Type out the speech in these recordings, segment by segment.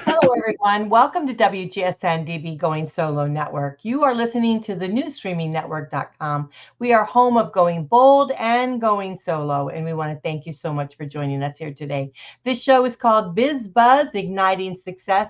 Hello, everyone. Welcome to WGSN-DB Going Solo Network. You are listening to the new streamingnetwork.com. We are home of Going Bold and Going Solo, and we want to thank you so much for joining us here today. This show is called BizBuzz, Igniting Success,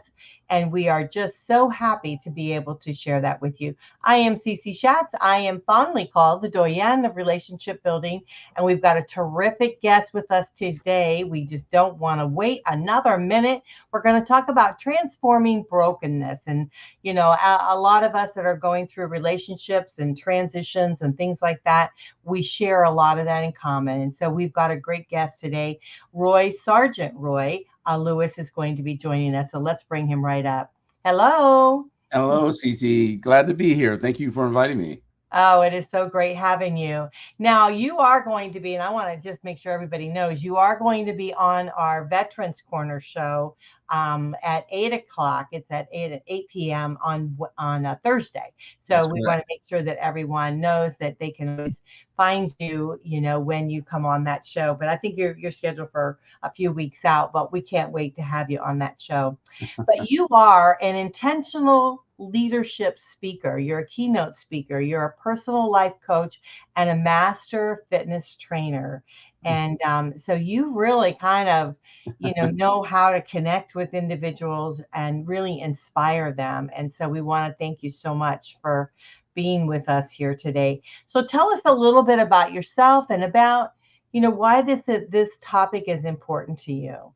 and we are just so happy to be able to share that with you. I am Cece Shatz. I am fondly called the doyenne of relationship building, and we've got a terrific guest with us today. We just don't want to wait another minute. We're going to talk about transforming brokenness. And, you know, a lot of us that are going through relationships and transitions and things like that, we share a lot of that in common. And so we've got a great guest today, Roy Sargent. Roy Lewis is going to be joining us. So let's bring him right up. Hello. Hello, Cece. Glad to be here. Thank you for inviting me. Oh, it is so great having you. Now, you are going to be, and I want to just make sure everybody knows, you are going to be on our Veterans Corner show at 8 o'clock. It's at 8 p.m. on a Thursday. So That's we want correct. to make sure that everyone knows that they can always find you, you know, when you come on that show. But I think you're scheduled for a few weeks out, but we can't wait to have you on that show. But you are an intentional leadership speaker. You're a keynote speaker. You're a personal life coach and a master fitness trainer. And so you really kind of, know how to connect with individuals and really inspire them. And so we want to thank you so much for being with us here today. So tell us a little bit about yourself and about, why this topic is important to you.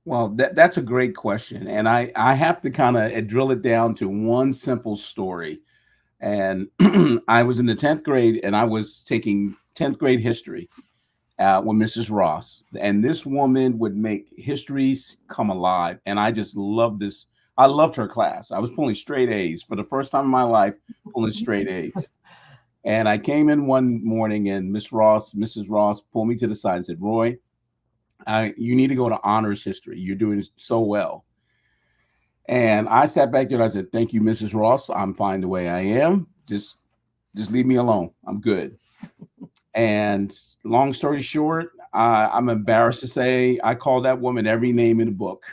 Well, that's a great question. And I have to kind of drill it down to one simple story. And I was in the 10th grade and I was taking 10th grade history with Mrs. Ross. And this woman would make histories come alive. And I just loved this. I loved her class. I was pulling straight A's for the first time in my life, pulling straight A's. And I came in one morning and Mrs. Ross pulled me to the side and said, Roy, you need to go to honors history. You're doing so well. And I sat back there and I said, thank you, Mrs. Ross. I'm fine the way I am. Just leave me alone. I'm good. And long story short, I'm embarrassed to say I called that woman every name in the book.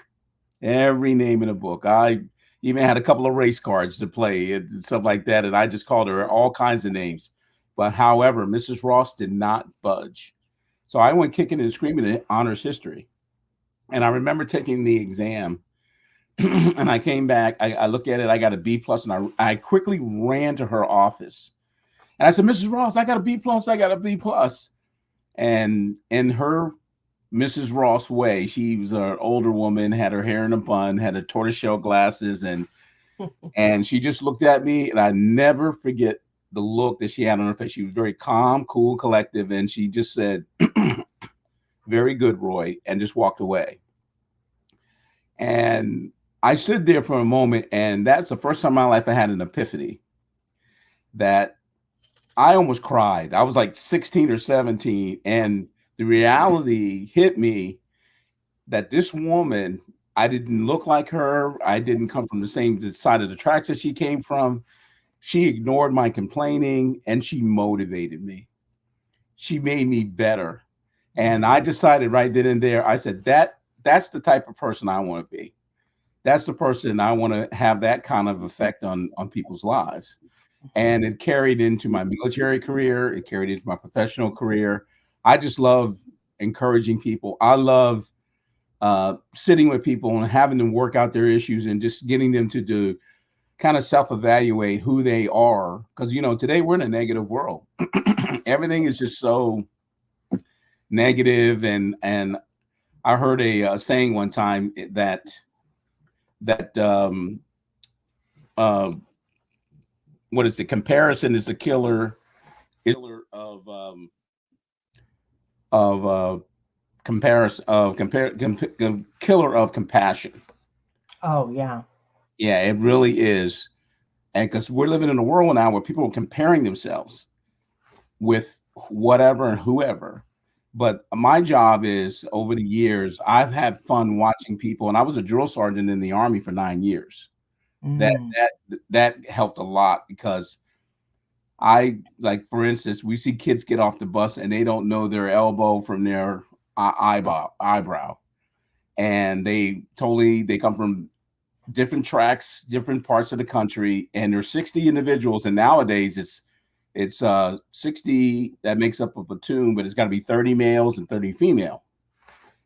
Every name in the book. I even had a couple of race cards to play and stuff like that. And I just called her all kinds of names. But however, Mrs. Ross did not budge. So I went kicking and screaming at honors history. And I remember taking the exam and I came back. I looked at it. I got a B plus, and I quickly ran to her office. And I said, Mrs. Ross, I got a B plus. I got a B plus. And in her Mrs. Ross way, she was an older woman, had her hair in a bun, had a tortoiseshell glasses, and she just looked at me, and I never forget the look that she had on her face. She was very calm, cool, collective, and she just said, very good, Roy, and just walked away. And I stood there for a moment, and that's the first time in my life I had an epiphany that I almost cried. I was like 16 or 17, and the reality hit me that this woman, I didn't look like her. I didn't come from the same side of the tracks that she came from. She ignored my complaining, and she motivated me. She made me better. And I decided right then and there, I said, that's the type of person I want to be. That's the person I want to have that kind of effect on people's lives. And it carried into my military career. It carried into my professional career. I just love encouraging people. I love sitting with people and having them work out their issues and just getting them to do kind of self-evaluate who they are. Because, today we're in a negative world. Everything is just so negative. And I heard a saying one time that what is it? Comparison is the killer of comparison of killer of compassion. Oh, yeah. Yeah, it really is. And because we're living in a world now where people are comparing themselves with whatever and whoever. But my job is, over the years, I've had fun watching people, and I was a drill sergeant in the Army for 9 years. That Mm. that helped a lot because I, like, for instance, we see kids get off the bus and they don't know their elbow from their eyebrow, and they come from different tracks, different parts of the country, and there's 60 individuals. And nowadays it's 60 that makes up a platoon, but it's got to be 30 males and 30 female.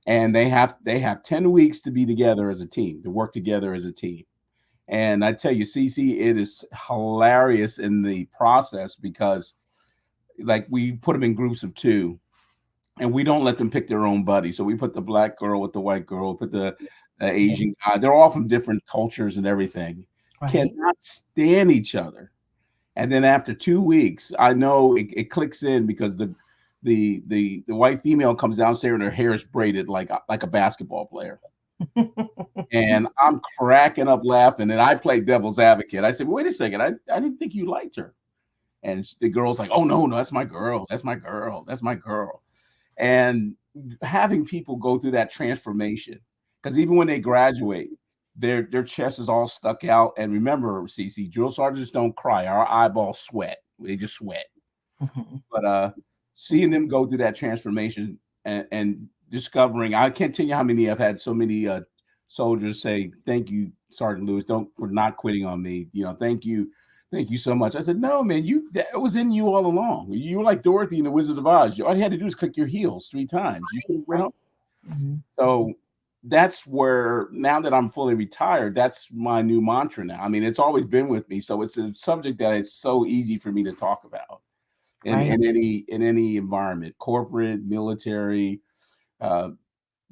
And they have 10 weeks to be together as a team, to work together as a team. And I tell you, Cece, it is hilarious in the process because like we put them in groups of two and we don't let them pick their own buddy. So we put the black girl with the white girl, put the Asian guy. They're all from different cultures and everything. Right. Cannot stand each other. And then after 2 weeks, I know it clicks in because the white female comes downstairs and her hair is braided like a basketball player. And I'm cracking up laughing. And I play devil's advocate. I said, wait a second, I didn't think you liked her. And the girl's like, oh no, that's my girl. That's my girl. That's my girl. And having people go through that transformation, because even when they graduate, their chest is all stuck out. And remember, Cece, drill sergeants don't cry. Our eyeballs sweat. They just sweat. But seeing them go through that transformation and discovering, I can't tell you how many I've had so many soldiers say, thank you, Sergeant Lewis, for not quitting on me. Thank you so much. I said, no, man, that was in you all along. You were like Dorothy in the Wizard of Oz. All you had to do is click your heels 3 times. You could have went home. So that's where, now that I'm fully retired, that's my new mantra now. I mean, it's always been with me. So it's a subject that is so easy for me to talk about in any environment, corporate, military,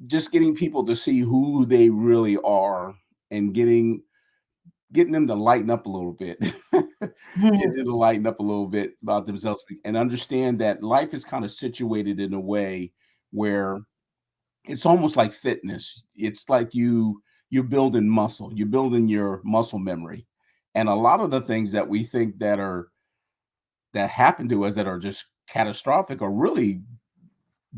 just getting people to see who they really are and getting them to lighten up a little bit, getting them to lighten up a little bit about themselves and understand that life is kind of situated in a way where it's almost like fitness. It's like you're building muscle, you're building your muscle memory. And a lot of the things that we think that happen to us that are just catastrophic are really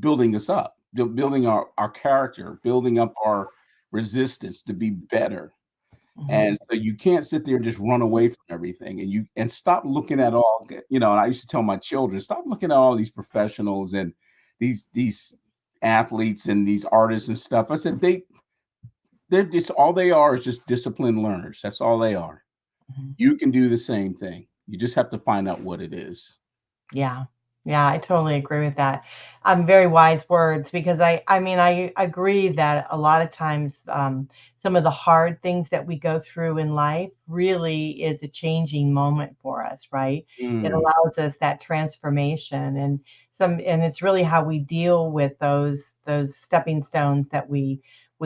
building us up, building our character, building up our resistance to be better. And so you can't sit there and just run away from everything and stop looking at all, and I used to tell my children, stop looking at all these professionals and these athletes and these artists and stuff. I said, they're just, all they are is just disciplined learners. That's all they are. You can do the same thing. You just have to find out what it is. Yeah. Yeah, I totally agree with that. Very wise words, because I mean, I agree that a lot of times some of the hard things that we go through in life really is a changing moment for us, right? It allows us that transformation and it's really how we deal with those stepping stones that we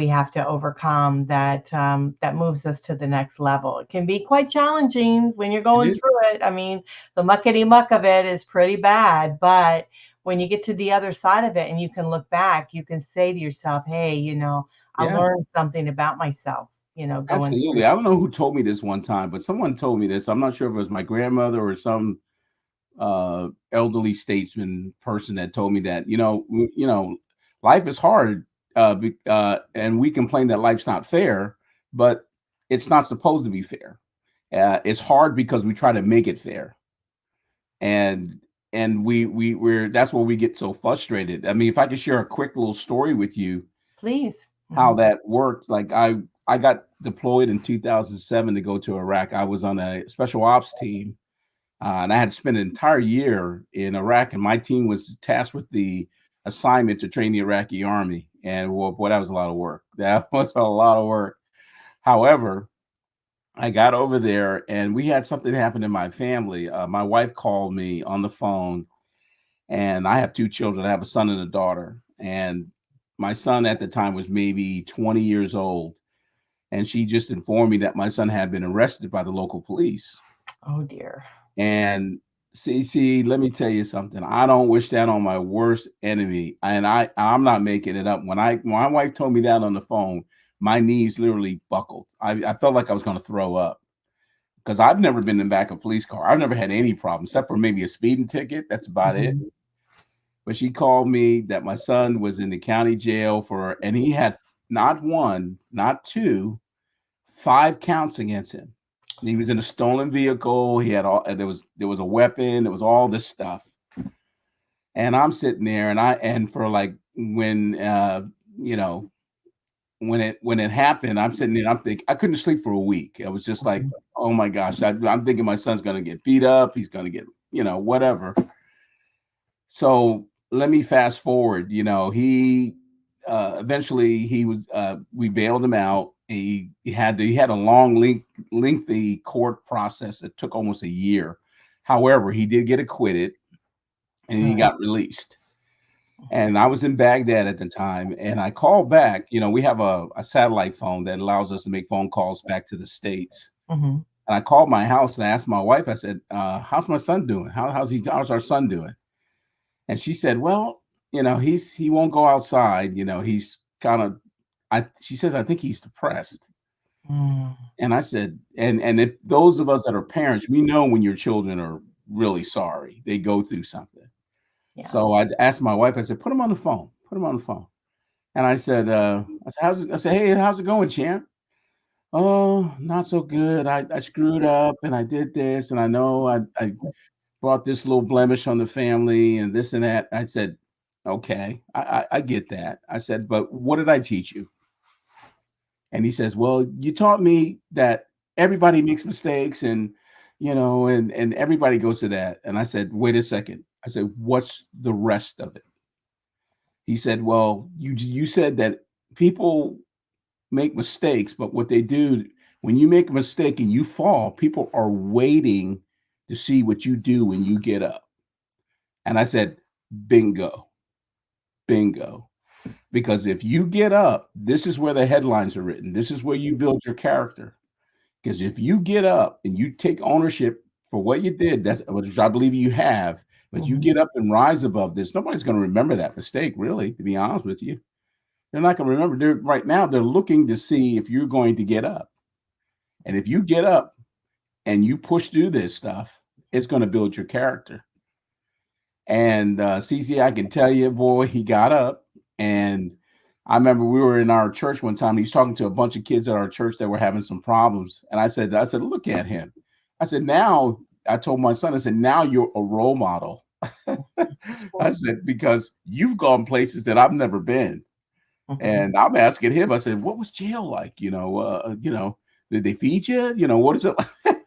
have to overcome that moves us to the next level. It can be quite challenging when you're going through it. I mean, the muckety muck of it is pretty bad, but when you get to the other side of it and you can look back, you can say to yourself, hey, I learned something about myself, going Absolutely. through. I don't know who told me this one time, but someone told me this. I'm not sure if it was my grandmother or some elderly statesman person that told me that, life is hard. And we complain that life's not fair, but it's not supposed to be fair. It's hard because we try to make it fair. And we're that's where we get so frustrated. I mean, if I could share a quick little story with you, Please. how that worked. Like I got deployed in 2007 to go to Iraq. I was on a special ops team, and I had to spend an entire year in Iraq. And my team was tasked with the assignment to train the Iraqi army. And boy, that was a lot of work. That was a lot of work. However, I got over there and we had something happen in my family. My wife called me on the phone, and I have 2 children. I have a son and a daughter. And my son at the time was maybe 20 years old. And she just informed me that my son had been arrested by the local police. Oh, dear. And Cece, let me tell you something. I don't wish that on my worst enemy. And I'm not making it up. When my wife told me that on the phone, my knees literally buckled. I felt like I was going to throw up because I've never been in the back of a police car. I've never had any problem except for maybe a speeding ticket. That's about it. But she called me that my son was in the county jail and he had not 1, not 2, 5 counts against him. He was in a stolen vehicle. He had there was a weapon. There was all this stuff. And I'm sitting there and for like when, when it happened, I'm sitting there, I'm thinking I couldn't sleep for a week. I was just like, Mhm. oh my gosh, I'm thinking my son's gonna get beat up, he's gonna get, whatever. So let me fast forward. He eventually he was we bailed him out. He had a long lengthy court process that took almost a year. However, he did get acquitted and he Good. got released. And I was in Baghdad at the time, and I called back. We have a satellite phone that allows us to make phone calls back to the States. Mhm. And I called my house and I asked my wife, I said, how's my son doing? How's our son doing? And she said, well, he won't go outside. He's kind of, she says, I think he's depressed. Mm. And I said, and if those of us that are parents, we know when your children are really sorry, they go through something. Yeah. So I asked my wife, I said, put him on the phone, put him on the phone. And I said, hey, how's it going, champ? Oh, not so good. I screwed up and I did this. And I know I brought this little blemish on the family and this and that. I said, okay, I get that. I said, but what did I teach you? And he says, well, you taught me that everybody makes mistakes and everybody goes to that. And I said, wait a second. I said, what's the rest of it? He said, well, you said that people make mistakes, but what they do when you make a mistake and you fall, people are waiting to see what you do when you get up. And I said, bingo, bingo. Because if you get up, this is where the headlines are written. This is where you build your character. Because if you get up and you take ownership for what you did, that's which I believe you have, but you Mhm. get up and rise above this, nobody's going to remember that mistake, really, to be honest with you. They're not going to remember. Right now, they're looking to see if you're going to get up. And if you get up and you push through this stuff, it's going to build your character. And Cece, I can tell you, boy, he got up. And I remember we were in our church one time. He's talking to a bunch of kids at our church that were having some problems. And I said, look at him. I said, now I told my son, I said, now you're a role model. I said, because you've gone places that I've never been. Mhm. And I'm asking him, I said, what was jail like? Did they feed you? What is it like?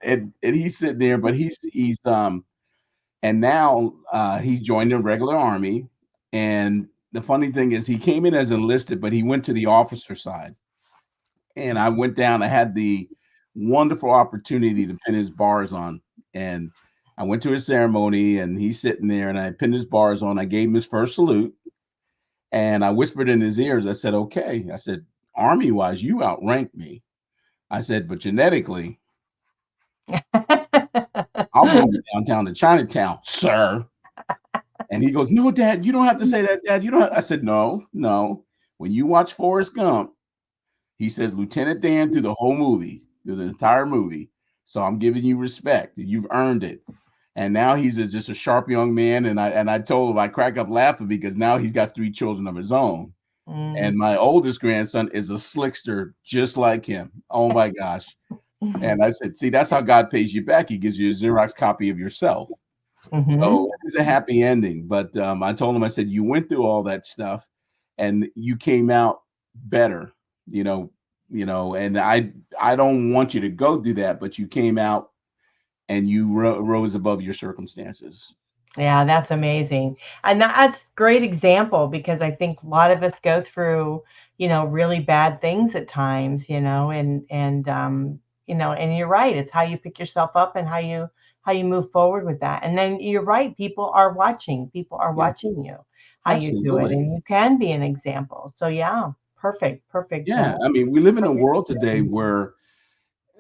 And he's sitting there, but he's and now he joined the regular army. And the funny thing is he came in as enlisted, but he went to the officer side. And I went down, I had the wonderful opportunity to pin his bars on. And I went to his ceremony and he's sitting there and I pinned his bars on. I gave him his first salute. And I whispered in his ears, I said, okay. I said, army wise, you outrank me. I said, but genetically, I'll bring you downtown to Chinatown, sir. And he goes, no, Dad, you don't have to say that, Dad. You don't. I said, no, no. When you watch Forrest Gump, he says Lieutenant Dan through the whole movie, through the entire movie. So I'm giving you respect. You've earned it. And now he's just a sharp young man. And I told him I crack up laughing because now he's got 3 children of his own. Mm. And my oldest grandson is a slickster just like him. Oh my gosh. And I said, see, that's how God pays you back. He gives you a Xerox copy of yourself. Mhm. So it's a happy ending. But I told him, I said, you went through all that stuff and you came out better, and I don't want you to go do that, but you came out and you rose above your circumstances. Yeah, that's amazing. And that's great example because I think a lot of us go through, really bad things at times, and you're right. It's how you pick yourself up and how you move forward with that. And then you're right, people are watching. People are Yeah, watching you, how you do it, absolutely. and you can be an example. So yeah, perfect, perfect, Yeah. I mean, we live in a perfect. world today where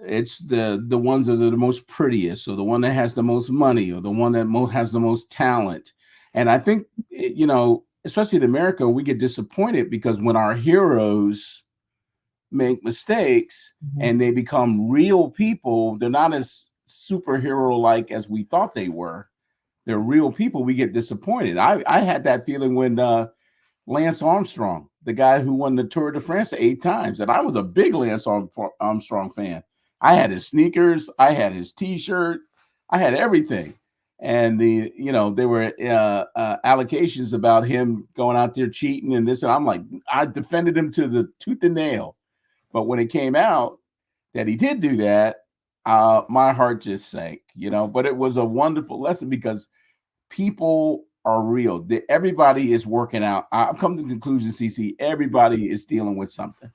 it's the ones that are the most prettiest, or the one that has the most money, or the one that has the most talent. And I think, especially in America, we get disappointed because when our heroes make mistakes Mhm. and they become real people, they're not as superhero like as we thought they were. They're real people. We get disappointed. I had that feeling when Lance Armstrong, the guy who won the Tour de France 8 times. And I was a big Lance Armstrong fan. I had his sneakers, I had his T-shirt, I had everything. And there were allocations about him going out there cheating and this. And I'm like, I defended him to the tooth and nail. But when it came out that he did do that, my heart just sank, but it was a wonderful lesson because people are real. Everybody is working out. I've come to the conclusion, Cece, everybody is dealing with something.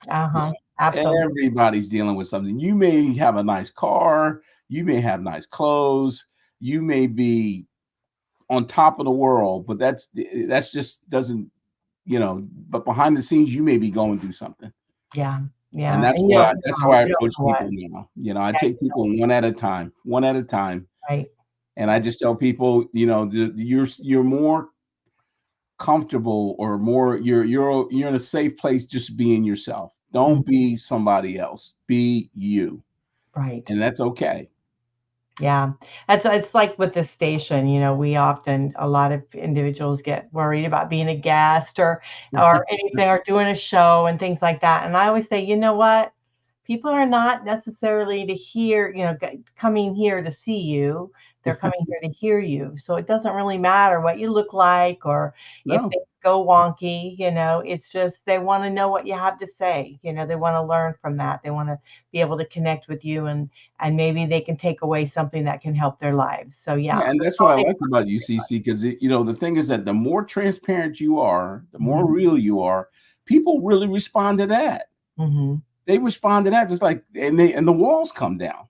Uh-huh. Absolutely. Everybody's dealing with something. You may have a nice car, you may have nice clothes, you may be on top of the world, but that's just doesn't, but behind the scenes, you may be going through something. Yeah. Yeah. And that's And how I you don't approach know people what. now. I Yeah, take people one at a time. right. And I just tell people, you're more comfortable or more you're in a safe place just being yourself. Don't be somebody else. Be you. Right. And that's okay. Yeah. It's like with the station, a lot of individuals get worried about being a guest or anything or doing a show and things like that. And I always say, you know what? People are not necessarily to hear, coming here to see you. They're coming here to hear you. So it doesn't really matter what you look like or if No. they go wonky, it's just they want to know what you have to say. They want to learn from that. They want to be able to connect with you and maybe they can take away something that can help their lives. So yeah, Yeah, and that's what I like about you, CC, because the thing is that the more transparent you are, the more real you are, people really respond to that. Mm-hmm. They respond to that just like and the walls come down.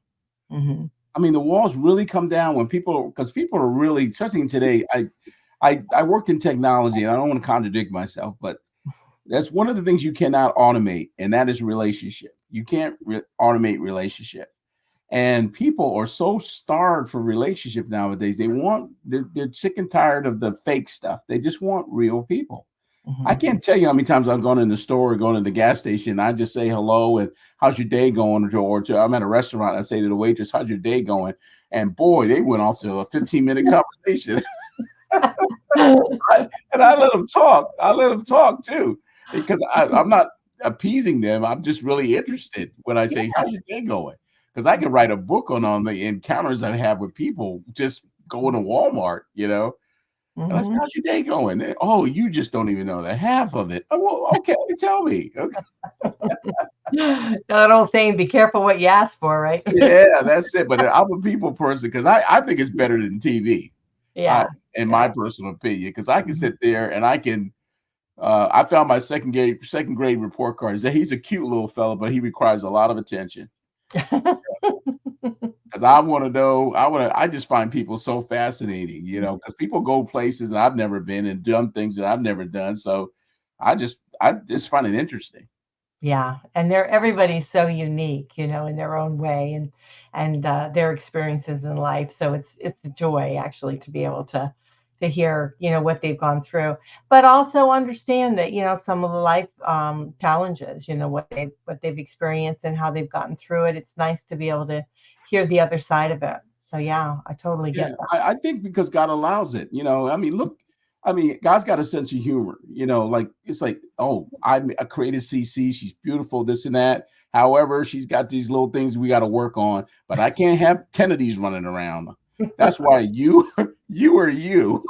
Mm-hmm. I mean, the walls really come down when because people are really, especially today. I worked in technology, and I don't want to contradict myself, but that's one of the things you cannot automate, and that is relationship. You can't automate relationship. And people are so starved for relationship nowadays. They're sick and tired of the fake stuff. They just want real people. I can't tell you how many times I've gone in the store or gone to the gas station. I just say hello and how's your day going? Or I'm at a restaurant. I say to the waitress, how's your day going? And boy, they went off to a 15-minute conversation. And I let them talk. I let them talk too, because I'm not appeasing them. I'm just really interested when I say, how's your day going? Because I can write a book on the encounters I have with people just going to Walmart, And I said, how's your day going? Oh, you just don't even know the half of it. Oh, well, okay, tell me. Okay. That old saying, be careful what you ask for, right? Yeah, that's it. But I'm a people person because I think it's better than TV. Yeah. In my personal opinion, because I can sit there and I can. I found my second grade report card. He's a cute little fella, but he requires a lot of attention. Because I want to know. I just find people so fascinating, because people go places that I've never been and done things that I've never done. So I just find it interesting. Yeah, and everybody's so unique, in their own way and their experiences in life. So it's a joy actually to be able to hear, what they've gone through, but also understand that, some of the life challenges, what they've experienced and how they've gotten through it. It's nice to be able to hear the other side of it. So yeah, I totally Yeah, get that. I think because God allows it. I mean, look, God's got a sense of humor. Like it's like, oh, I created CC. She's beautiful, this and that. However, she's got these little things we got to work on. But I can't have 10 of these running around. That's why you are you.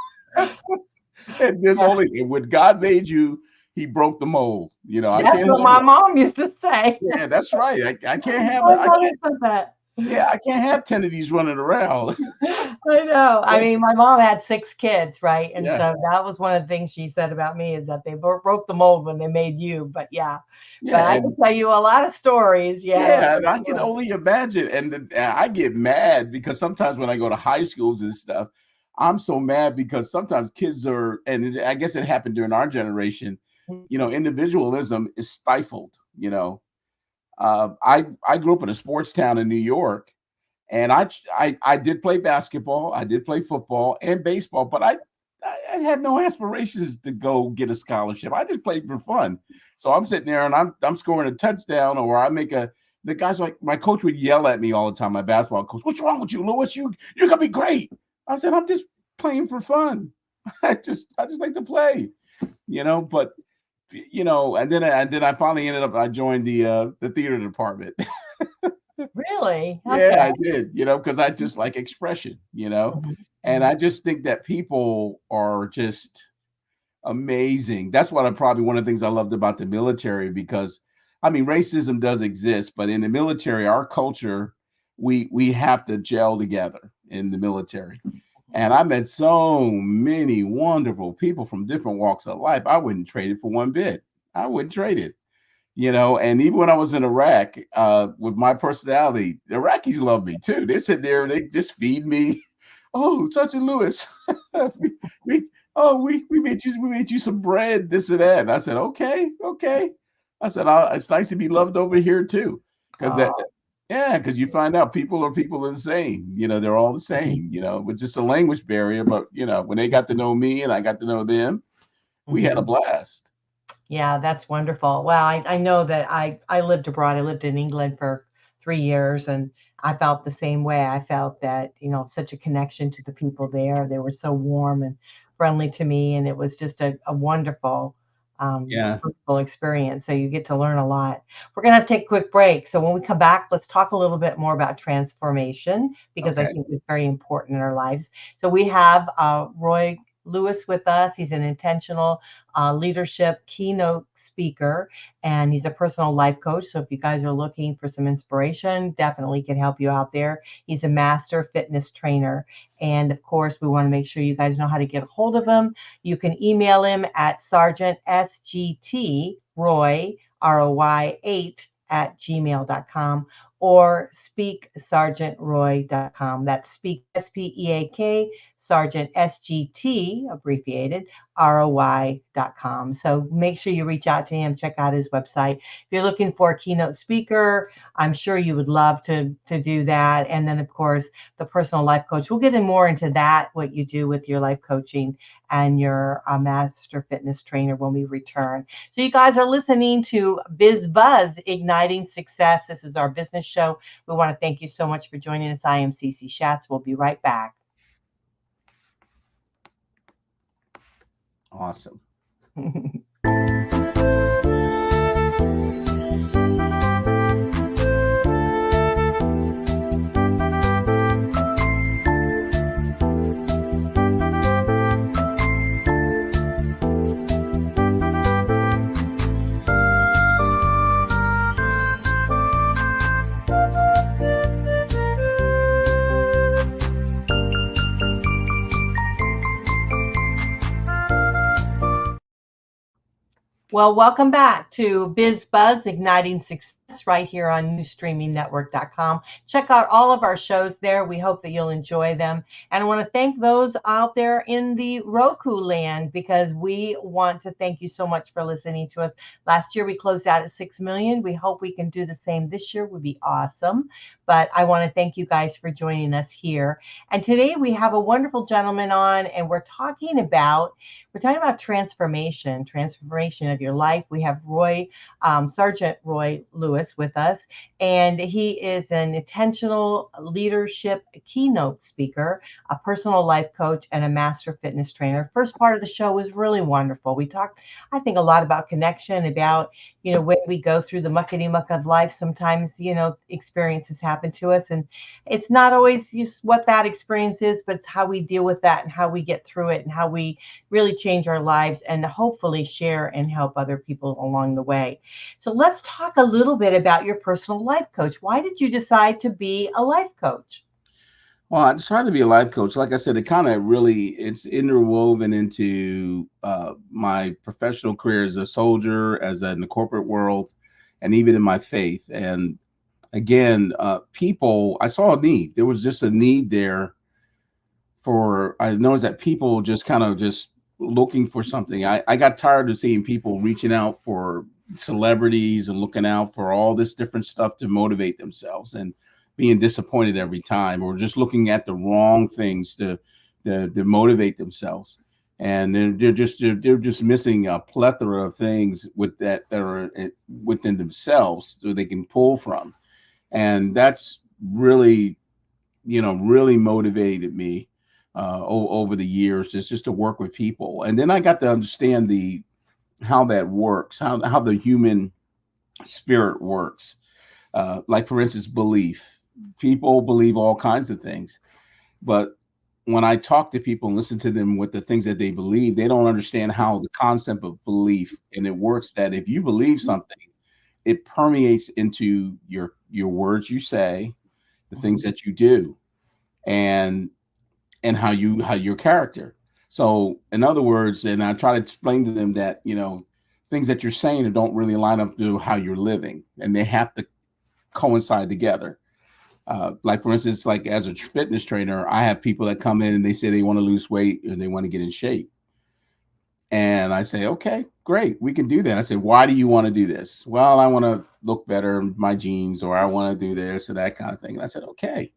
And there's only when God made you, He broke the mold. I That's can't what have my it. mom used to say. Yeah, that's right. I can't have it. My mother said that. Yeah, I can't have 10 of these running around. I know. I mean, my mom had 6 kids, right? And Yeah. so that was one of the things she said about me is that they broke the mold when they made you. But yeah, Yeah, but I can and tell you a lot of stories. Yeah. yeah, and I For can sure. only imagine. And I get mad because sometimes when I go to high schools and stuff, I'm so mad because sometimes kids are, and I guess it happened during our generation, individualism is stifled. I grew up in a sports town in New York, and I did play basketball, I did play football and baseball, but I had no aspirations to go get a scholarship. I just played for fun. So I'm sitting there and I'm scoring a touchdown or I make the guys like my coach would yell at me all the time, my basketball coach, what's wrong with you, Lewis? You're gonna be great. I said, I'm just playing for fun. I just like to play, but and then I finally ended up I joined the theater department. Really? Yeah, Okay. I did, because I just like expression, Mhm, and mhm. I just think that people are just amazing. That's what I probably one of the things I loved about the military, because I mean, racism does exist, but in the military, our culture, we have to gel together in the military. And I met so many wonderful people from different walks of life. I wouldn't trade it for one bit. I wouldn't trade it, and even when I was in Iraq, with my personality, the Iraqis love me too. They sit there, they just feed me. Oh, Sergeant Lewis, we, we made you some bread, this and that. And I said, okay. I said, it's nice to be loved over here too, because because you find out people are the same. They're all the same. With just a language barrier. But when they got to know me and I got to know them, we had a blast. Yeah, that's wonderful. Well, I know that I lived abroad. I lived in England for 3 years, and I felt the same way. I felt that, such a connection to the people there. They were so warm and friendly to me, and it was just a wonderful, fruitful experience. So you get to learn a lot. We're going to have to take a quick break. So when we come back, let's talk a little bit more about transformation, because I think it's very important in our lives. So we have Roy Lewis with us. He's an intentional leadership keynote speaker, and he's a personal life coach. So if you guys are looking for some inspiration, definitely can help you out there. He's a master fitness trainer. And of course, we want to make sure you guys know how to get a hold of him. You can email him at Sergeant SGT Roy, ROY 8 at gmail.com, or speaksergeantroy.com. That's speak, SPEAK, Sergeant SGT, abbreviated, ROY.com. So make sure you reach out to him, check out his website. If you're looking for a keynote speaker, I'm sure you would love to do that. And then, of course, the personal life coach. We'll get in more into that, what you do with your life coaching and your master fitness trainer when we return. So you guys are listening to BizBuzz, Igniting Success. This is our business show. We want to thank you so much for joining us. I am Cece Shatz. We'll be right back. Awesome. Well, welcome back to BizBuzz, Igniting Success, right here on newsstreamingnetwork.com. Check out all of our shows there. We hope that you'll enjoy them. And I want to thank those out there in the Roku land, because we want to thank you so much for listening to us. Last year, we closed out at 6 million. We hope we can do the same this year. Would be awesome. But I want to thank you guys for joining us here. And today we have a wonderful gentleman on, and we're talking about transformation of your life. We have Sergeant Roy Lewis with us, and he is an intentional leadership keynote speaker, a personal life coach, and a master fitness trainer. First part of the show was really wonderful. We talked, I think, a lot about connection, about, when we go through the muckety muck of life, sometimes, experiences happen to us, and it's not always just what that experience is, but it's how we deal with that and how we get through it and how we really change our lives and hopefully share and help other people along the way. So let's talk a little bit about your personal life coach. Why did you decide to be a life coach? Well, I decided to be a life coach. Like I said, it's interwoven into my professional career as a soldier, in the corporate world, and even in my faith. And again, I saw a need. There was just a need there I noticed that people just looking for something. I got tired of seeing people reaching out for celebrities and looking out for all this different stuff to motivate themselves, and being disappointed every time, or just looking at the wrong things to motivate themselves. And they're just missing a plethora of things that are within themselves so they can pull from. And that's really motivated me over the years, is just to work with people. And then I got to understand how that works, how the human spirit works. Like, for instance, belief. People believe all kinds of things, but when I talk to people and listen to them with the things that they believe, they don't understand how the concept of belief, and it works that if you believe something, it permeates into your words you say, the things that you do, and how your character. So in other words, and I try to explain to them that, things that you're saying don't really line up to how you're living, and they have to coincide together. Like for instance, like as a fitness trainer, I have people that come in and they say they want to lose weight and they want to get in shape. And I say, okay, great, we can do that. I said, why do you want to do this? Well, I want to look better in my jeans, or I want to do this or that kind of thing. And I said, okay,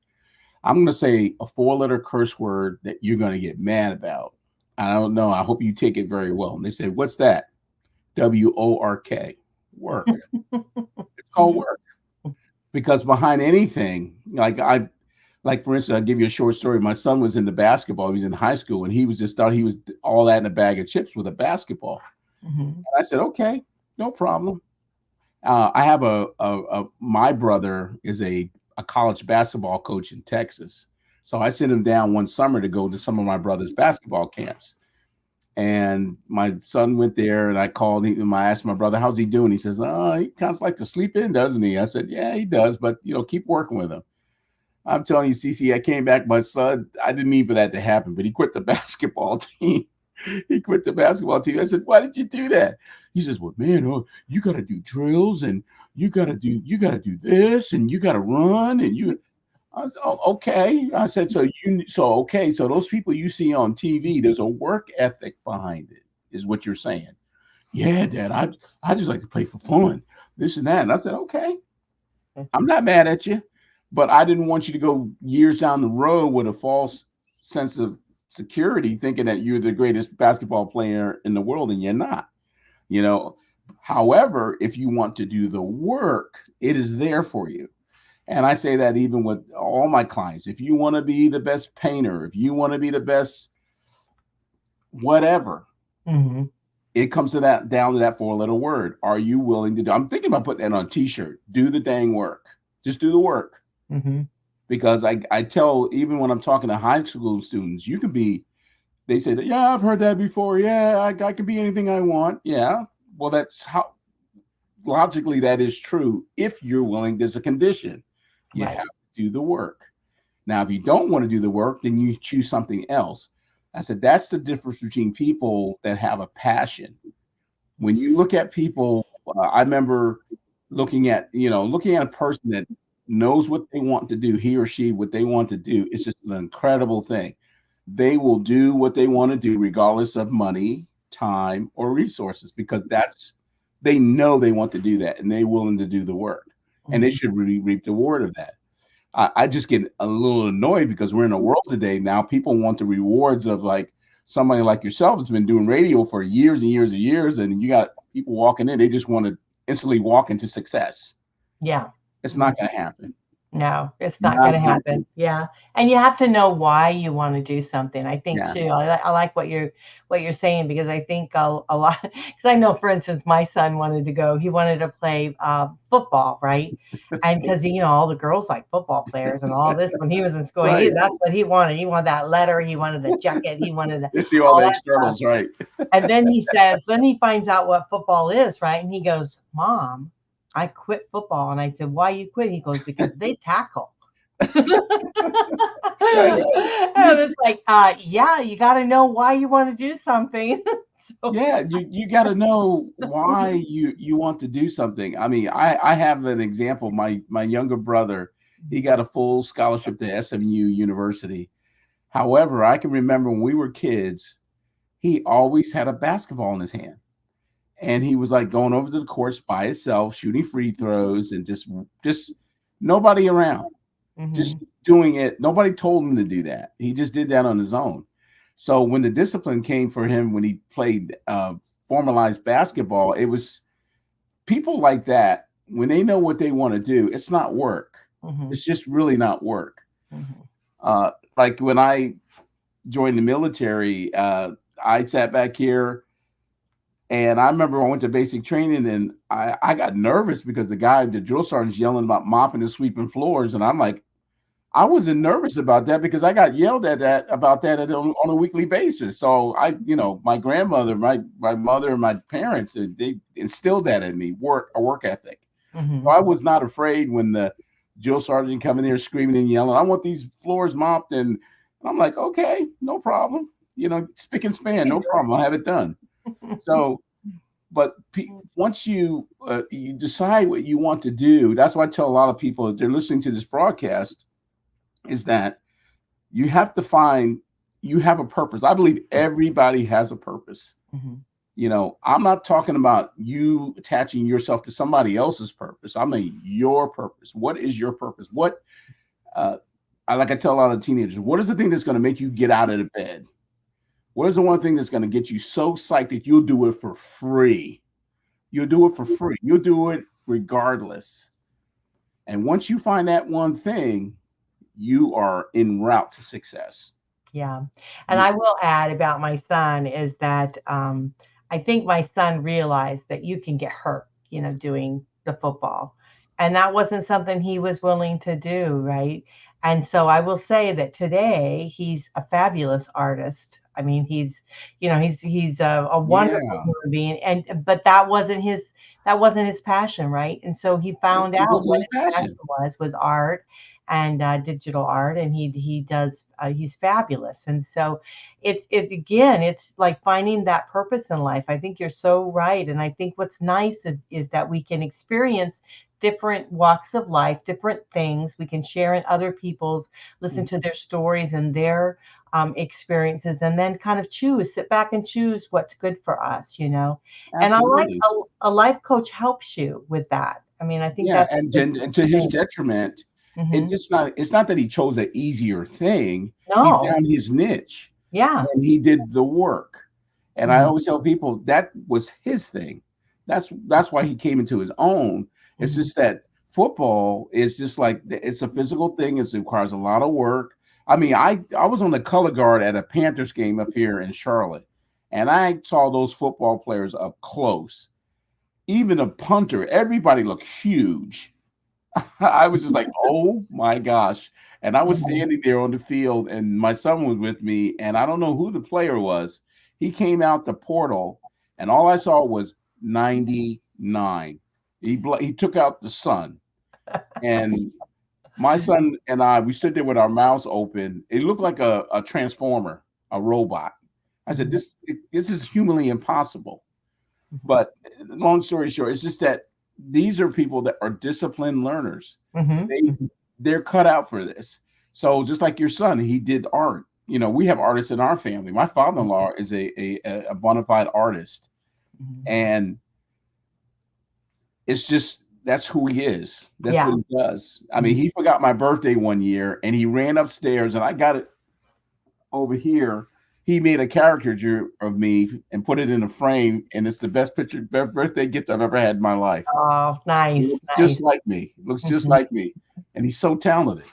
I'm going to say a 4-letter curse word that you're going to get mad about. I don't know. I hope you take it very well. And they said, what's that? WORK, work. It's called work. Because behind anything, like for instance, I'll give you a short story. My son was into basketball. He was in high school, and he was just thought he was all that in a bag of chips with a basketball. And I said, okay, no problem. I have my brother is a college basketball coach in Texas. So I sent him down one summer to go to some of my brother's basketball camps. And my son went there, and I called him. I asked my brother, how's he doing? He says, oh, he kind of like to sleep in, doesn't he? I said, yeah, he does. But, keep working with him. I'm telling you, Cece, I came back. My son, I didn't mean for that to happen, but he quit the basketball team. He quit the basketball team. I said, why did you do that? He says, well, man, you got to do drills, and you got to do this, and you got to run, and you. I said, oh, okay. I said, so those people you see on TV, there's a work ethic behind it, is what you're saying. Yeah, Dad, I just like to play for fun, this and that. And I said, okay, I'm not mad at you, but I didn't want you to go years down the road with a false sense of security, thinking that you're the greatest basketball player in the world, and you're not. However, if you want to do the work, it is there for you. And I say that even with all my clients. If you want to be the best painter, if you want to be the best whatever, it comes to that, down to that 4-letter word. Are you willing to do? I'm thinking about putting that on a t-shirt. Do the dang work. Just do the work. Because I tell, even when I'm talking to high school students, you can be, they say that, yeah, I've heard that before. Yeah, I can be anything I want. Yeah. Well, that's how, logically, that is true. If you're willing, there's a condition. You have to do the work. Now, if you don't want to do the work, then you choose something else. I said, that's the difference between people that have a passion. When you look at people, I remember looking at a person that knows what they want to do, he or she, what they want to do. It's just an incredible thing. They will do what they want to do, regardless of money, time, or resources, because they know they want to do that, and they're willing to do the work. And they should really reap the reward of that. I just get a little annoyed because we're in a world today now. People want the rewards of like somebody like yourself that's been doing radio for years and years and years, and you got people walking in. They just want to instantly walk into success. Yeah, it's not going to happen. No, it's not going to happen. Yeah. And you have to know why you want to do something. I think too, I like what you're saying, because I think a lot, because I know, for instance, my son he wanted to play football, right? And because, all the girls like football players and all this when he was in school, that's what he wanted. He wanted that letter. He wanted the jacket. He wanted to see all the externals, right? And then he finds out what football is, right? And he goes, Mom, I quit football. And I said, why you quit? He goes, because they tackle. And it's like, yeah, you got to know why you want to do something. You got to know why you want to do something. I mean, I have an example. My younger brother, he got a full scholarship to SMU University. However, I can remember when we were kids, he always had a basketball in his hand. And he was like going over to the courts by himself, shooting free throws, and just nobody around, just doing it. Nobody told him to do that. He just did that on his own. So when the discipline came for him, when he played formalized basketball, it was people like that. When they know what they want to do, it's not work. It's just really not work. Like when I joined the military, I sat back here. And I remember I went to basic training, and I got nervous because the drill sergeant's yelling about mopping and sweeping floors. And I'm like, I wasn't nervous about that because I got yelled at that about that on a weekly basis. So my grandmother, my mother, and my parents, they instilled that in me, a work ethic. So Hmm. I was not afraid when the drill sergeant come in there screaming and yelling, "I want these floors mopped," and I'm like, "Okay, no problem. Spick and span, no problem. I'll have it done." So, but once you decide what you want to do, that's why I tell a lot of people as they're listening to this broadcast is that you have to find you have a purpose. I believe everybody has a purpose. Hmm. I'm not talking about you attaching yourself to somebody else's purpose. I mean your purpose. What is your purpose? Uh, I tell a lot of teenagers, what is the thing that's going to make you get out of the bed? What is the one thing that's going to get you so psyched that you'll do it for free? You'll do it for free. You'll do it regardless. And once you find that one thing, you are en route to success. Yeah. And You, I will add about my son is that I think my son realized that you can get hurt, doing the football. And that wasn't something he was willing to do, right? And so I will say that today he's a fabulous artist. I mean, he's a wonderful yeah, human being, but that wasn't his passion, right? And so he found it out was what his his passion passion. was art and digital art, and he does he's fabulous. And so it's like finding that purpose in life. I think you're so right, and I think what's nice is that we can experience different walks of life, different things we can share in other people's, listen to their stories and their experiences, and then kind of sit back and choose what's good for us. And I like Absolutely. a life coach helps you with that. I mean, I think Yeah, that's and, a and, and to his thing. detriment, Hmm. it's not that he chose an easier thing. He No. found his niche Yeah. and he did the work. And I Mhm, always tell people that was his thing. That's why he came into his own. It's mhm. just that football is just like it's a physical thing. It requires a lot of work. I mean, I was on the color guard at a Panthers game up here in Charlotte, and I saw those football players up close. Even a punter, everybody looked huge. I was just like, oh my gosh. And I was Mhm. standing there on the field, and my son was with me, and I don't know who the player was. He came out the portal, and all I saw was 99. He took out the sun, and my son and we stood there with our mouths open. It looked like a transformer, a robot. I said, Mhm, this is humanly impossible. mhm. But long story short, it's just that these are people that are disciplined learners. Mhm, They mhm, they're cut out for this. So just like your son, he did art. We have artists in our family. My father-in-law is a bona fide artist, mhm. and it's just that's who he is. That's what Yeah. he does. I mean, Mhm. he forgot my birthday one year, and he ran upstairs, and I got it over here. He made a caricature of me and put it in a frame, and it's the best birthday gift I've ever had in my life. Oh, He nice, looks just nice. like me. Looks just Mhm. like me, and he's so talented.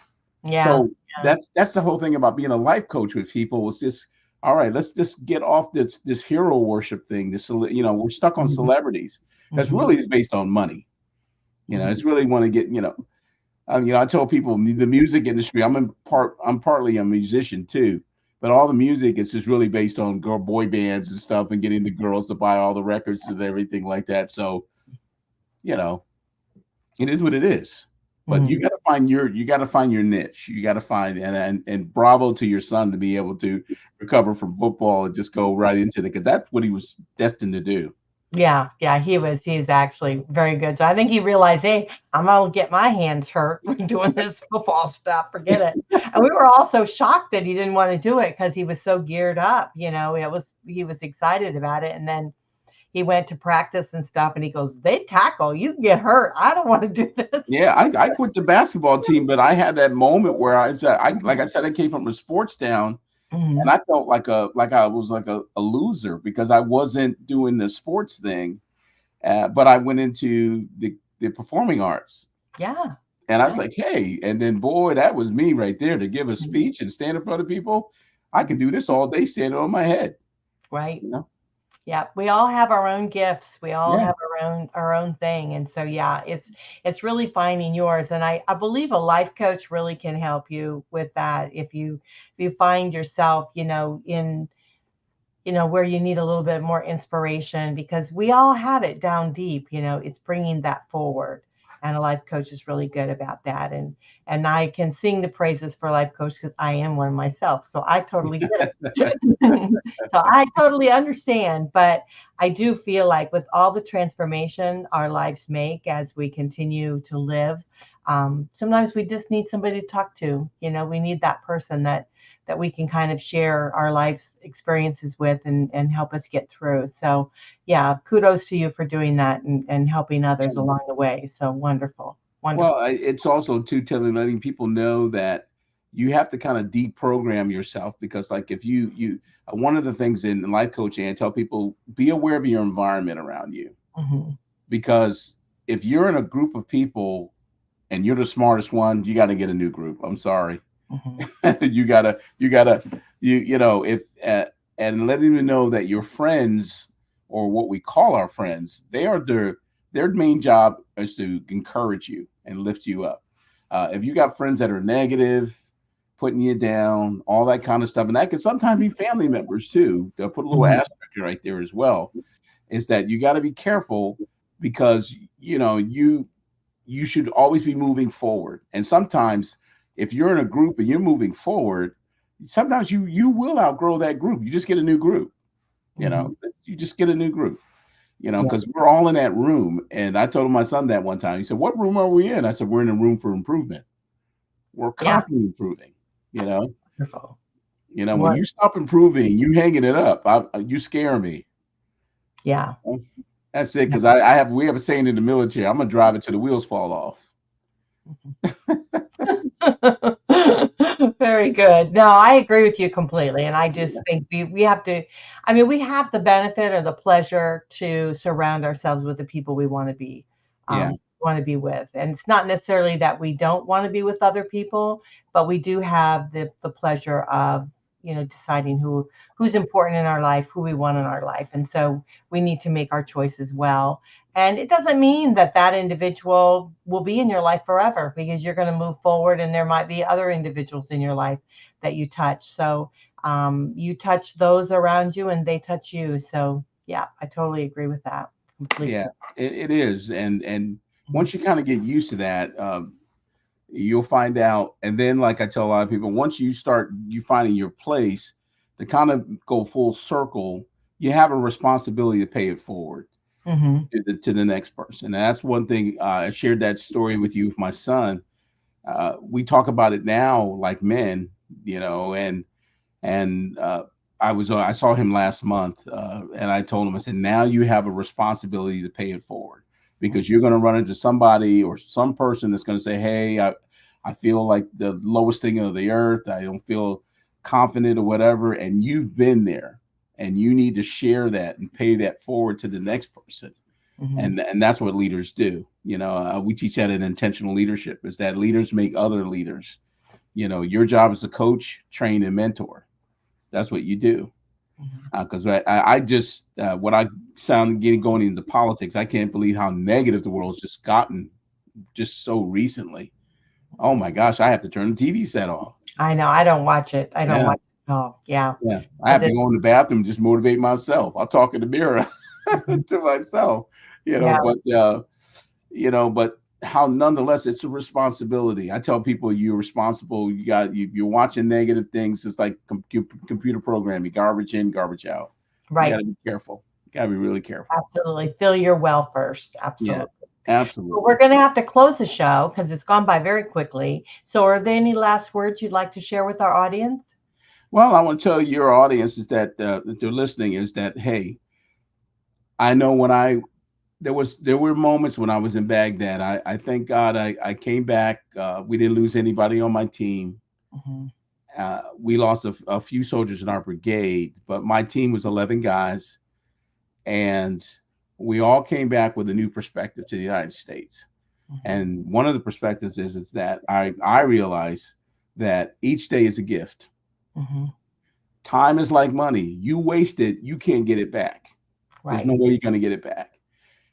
Yeah, So yeah. that's the whole thing about being a life coach with people. Was just all right. Let's just get off this hero worship thing. We're stuck on Mhm, celebrities because mhm, really it's based on money. mhm. It's really want to get I tell people the music industry. I'm partly a musician too, but all the music is just really based on girl boy bands and stuff and getting the girls to buy all the records and everything like that. So you know it is what it is. But Mhm. you got to find your niche. You got to find and bravo to your son to be able to recover from football and just go right into it because that's what he was destined to do. Yeah, yeah, he's actually very good. So I think he realized, hey, I'm gonna get my hands hurt from doing this football stuff. Forget it. And we were all so shocked that he didn't want to do it because he was so geared up. He was excited about it. And then he went to practice and stuff, and he goes, "They tackle, you can get hurt. I don't want to do this." Yeah, I quit the basketball team, but I had that moment where like I said, I came from a sports town and Mhm. I felt like I was like a loser because I wasn't doing the sports thing. But I went into the performing arts. Yeah, And I was yeah. like, hey, and then boy, that was me right there to give a Mhm. speech and stand in front of people. I could do this all day standing on my head, Right. you know. Yeah, we all have our own gifts. We all Yeah. have our own thing. And so yeah, it's really finding yours. And I believe a life coach really can help you with that. If you find yourself, in where you need a little bit more inspiration, because we all have it down deep, it's bringing that forward. And a life coach is really good about that. And I can sing the praises for life coach because I am one myself. So I totally get it. So I totally understand. But I do feel like with all the transformation our lives make as we continue to live, sometimes we just need somebody to talk to. We need that person that we can kind of share our life's experiences with and help us get through. So yeah, kudos to you for doing that and helping others along the way. So wonderful. Wonderful. Well, it's also too letting people know that you have to kind of deprogram yourself, because like if you one of the things in life coaching, I tell people, be aware of your environment around you, Mhm. because if you're in a group of people and you're the smartest one, you got to get a new group. I'm sorry. Mhm. You if and letting them know that your friends, or what we call our friends, their main job is to encourage you and lift you up. If you got friends that are negative, putting you down, all that kind of stuff, and that can sometimes be family members too. They'll put a little Mhm. asterisk right there as well. Is that you got to be careful, because you should always be moving forward. And sometimes if you're in a group and you're moving forward, sometimes you will outgrow that group. You just get a new group, Mhm. you just get a new group, Yeah. because we're all in that room. And I told my son that one time. He said, "What room are we in?" I said, "We're in a room for improvement. We're Yeah. constantly improving." You know, Wonderful. when What? you stop improving, you hanging it up. You scare me. Yeah. That's it. Yeah. Because we have a saying in the military: I'm gonna drive it till the wheels fall off. Very good. No, I agree with you completely. And I just think we have to, I mean, we have the benefit or the pleasure to surround ourselves with the people we Yeah, want to be with. And it's not necessarily that we don't want to be with other people, but we do have the pleasure of, deciding who's important in our life, who we want in our life. And so we need to make our choices well. And it doesn't mean that that individual will be in your life forever, because you're going to move forward and there might be other individuals in your life that you touch. So you touch those around you and they touch you. So yeah, I totally agree with that yeah, completely. it is. And Mhm. once you kind of get used to that, you'll find out. And then, like I tell a lot of people, once you finding your place, to kind of go full circle, you have a responsibility to pay it forward Mhm. to the next person. And that's one thing. I shared that story with you with my son. We talk about it now like men, and I saw him last month, and I told him, I said, now you have a responsibility to pay it forward, because you're going to run into somebody or some person that's going to say, "Hey, I feel like the lowest thing of the earth. I don't feel confident or whatever," and you've been there, and you need to share that and pay that forward to the next person. Mhm. And that's what leaders do. We teach that in intentional leadership, is that leaders make other leaders. Your job is to coach, train, and mentor. That's what you do. Mhm. Because I just when I sound getting going into politics, I can't believe how negative the world's just gotten just so recently. Oh my gosh, I have to turn the TV set off. I know. I don't watch it. I don't Yeah, watch it at all. Yeah. yeah. I have Because to it, go in the bathroom and just motivate myself. I'll talk in the mirror Mhm. to myself, Yeah. but how nonetheless it's a responsibility. I tell people, you're responsible. You're watching negative things. It's like computer programming, garbage in, garbage out. You got Right. to be careful. You got to be really careful. Absolutely. Fill your well first. Yeah, Absolutely. Well, we're absolutely. going to have to close the show because it's gone by very quickly. So, are there any last words you'd like to share with our audience? Well, I want to tell your audience is that they're listening, is that, hey, I know when there were moments when I was in Baghdad. I thank God I came back. We didn't lose anybody on my team. Mhm. We lost a few soldiers in our brigade, but my team was 11 guys, and we all came back with a new perspective to the United States. Mhm. And one of the perspectives is that I realize that each day is a gift. Mhm. Time is like money. You waste it, you can't get it back. There's no Right. way you're going to get it back.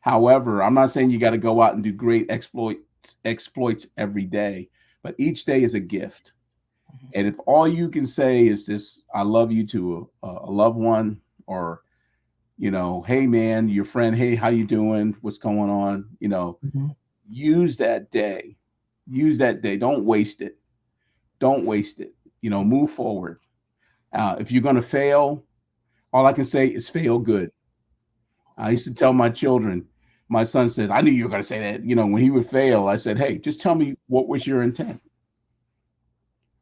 However, I'm not saying you got to go out and do great exploits every day, but each day is a gift. Mhm. And if all you can say is this, I love you to a loved one, or, hey man, your friend, hey, how you doing? What's going on? Mhm. Use that day. Use that day. Don't waste it. Don't waste it. Move forward. If you're going to fail, all I can say is fail good. I used to tell my children, my son said, I knew you were going to say that. When he would fail, I said, hey, just tell me what was your intent.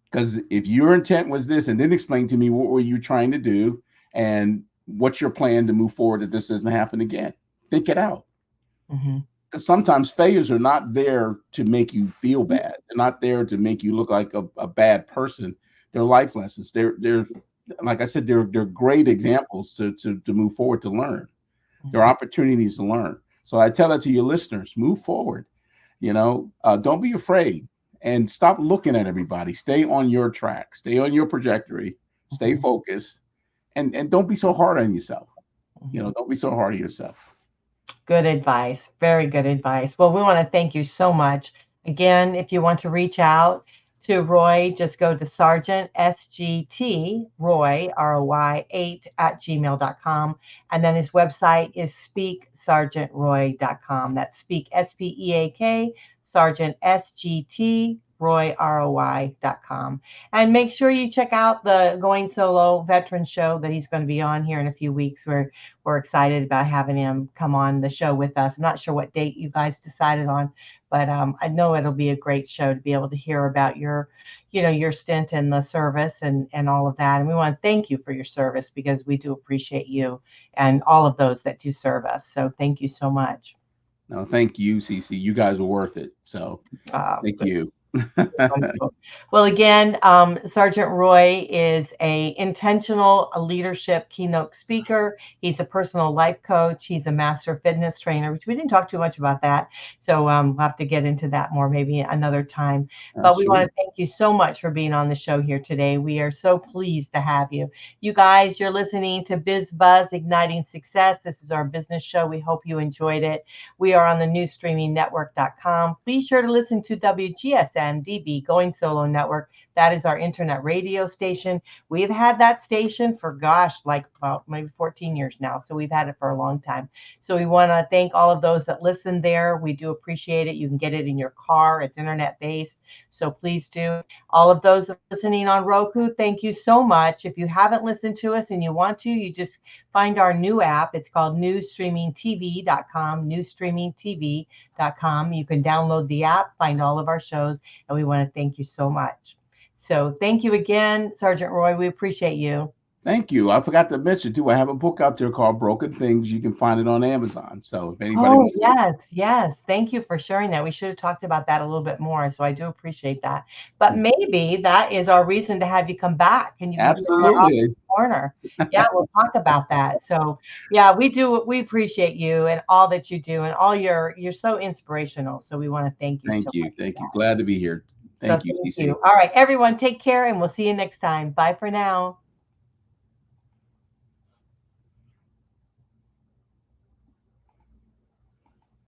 Because if your intent was this, and then explain to me what were you trying to do and what's your plan to move forward that this doesn't happen again. Think it out. Mhm. Because sometimes failures are not there to make you feel bad. They're not there to make you look like a bad person. They're life lessons. They're like I said, they're great examples to move forward, to learn. There are Mhm. opportunities to learn. So I tell that to your listeners: move forward. Don't be afraid, and stop looking at everybody. Stay on your track. Stay on your trajectory. Stay Mhm. focused, and don't be so hard on yourself. Mhm. Don't be so hard on yourself. Good advice. Very good advice. Well, we want to thank you so much. Again, if you want to reach out to Roy, just go to Sergeant SGT Roy, ROY 8 at gmail.com. And then his website is speaksergeantroy.com. That's speak, SPEAK, Sergeant SGT Roy, ROY.com. And make sure you check out the Going Solo Veteran Show that he's going to be on here in a few weeks, where we're excited about having him come on the show with us. I'm not sure what date you guys decided on, but I know it'll be a great show to be able to hear about your stint in the service and all of that. And we want to thank you for your service, because we do appreciate you and all of those that do serve us. So thank you so much. No, thank you, Cece. You guys were worth it. So thank Good. you. Wonderful. Well, again, Sergeant Roy is a intentional leadership keynote speaker. He's a personal life coach. He's a master fitness trainer, which we didn't talk too much about that. So we'll have to get into that more maybe another time. But we want Absolutely. to thank you so much for being on the show here today. We are so pleased to have you. You guys, you're listening to BizBuzz Igniting Success. This is our business show. We hope you enjoyed it. We are on the newsstreamingnetwork.com. Be sure to listen to WGSN-DB, Going Solo Network. That is our internet radio station. We've had that station for, like about maybe 14 years now. So we've had it for a long time. So we want to thank all of those that listen there. We do appreciate it. You can get it in your car. It's internet based. So please do. All of those listening on Roku, thank you so much. If you haven't listened to us and you want to, you just find our new app. It's called newsstreamingtv.com, newsstreamingtv.com. You can download the app, find all of our shows, and we want to thank you so much. So thank you again, Sergeant Roy. We appreciate you. Thank you. I forgot to mention too, I have a book out there called Broken Things. You can find it on Amazon. So if anybody Oh, wants to, yes, yes. Thank you for sharing that. We should have talked about that a little bit more. So I do appreciate that. But maybe that is our reason to have you come back, and you can be on our office absolutely. corner. Yeah, we'll talk about that. So yeah, we appreciate you and all that you do, and you're so inspirational. So we want to thank you so Thank you. much for Thank you. that. Glad to be here. So Thank you, thank CC. you. All right, everyone, take care, and we'll see you next time. Bye for now.